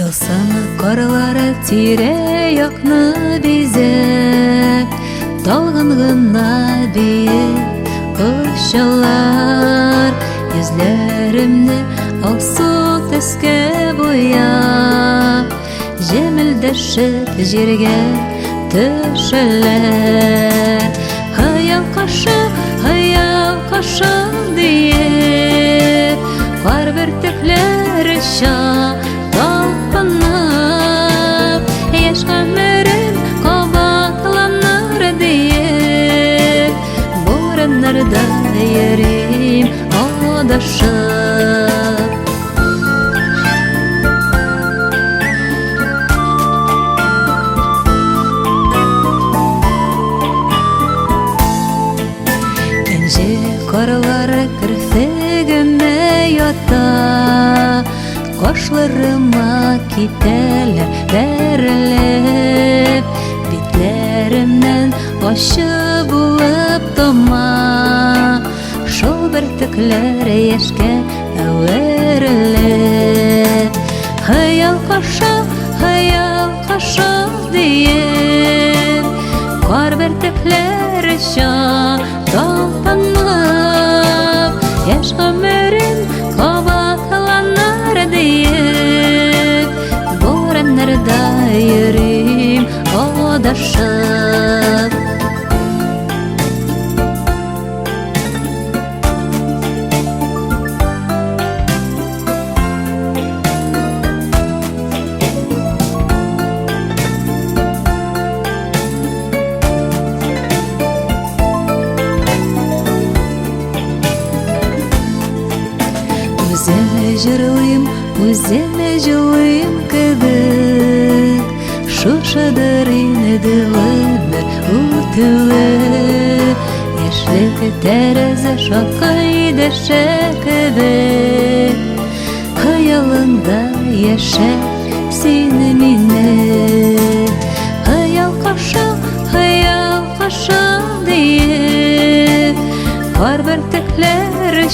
Тылсымы қорлары тирек-яқны безеп, талғын ғына биік ұшалар. Yüzlerimni алсу төскә буяп, җемелдәшеп җиргә төшәләр. Хыял кашы диеп, кар бөртекләре талпынып, яшь гомерем кабатланыр диеп, бураннарда йөрим адашып. Энҗе карлары керфегемә ята, кашларыма китәләр бәрелеп, битләремнән ачы булып тама. Шул бөртекләр яшькә әверелеп, хыял кашы диеп, кар бөртекләре талпынып, яшь гомерем кабатланыр диеп, бураннарда йөрим адашып. Үземә җырлыйм кебек, шушыдыр инде гомер үтүе. Яшьлек тәрәзә шакый дәшә кебек, хыялында яшә син мине. Хыял кашы диеп, кар бөртекләре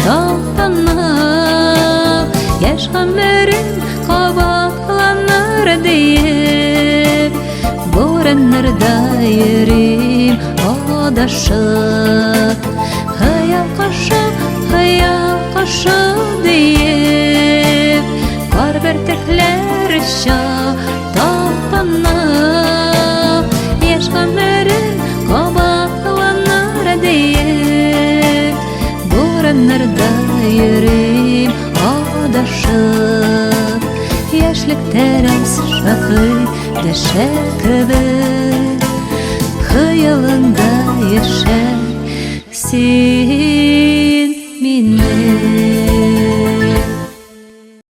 талпынып, яшь гомерем кабатланыр диеп, бураннарда йөрим адашып. Хыял кашы диеп, кар бөртекләре талпынып, яшь гомерем кабатланыр диеп, бураннарда йөрим адашып. Яшьлек тәрәзә шакый дәшә кебек, хыялында яшә син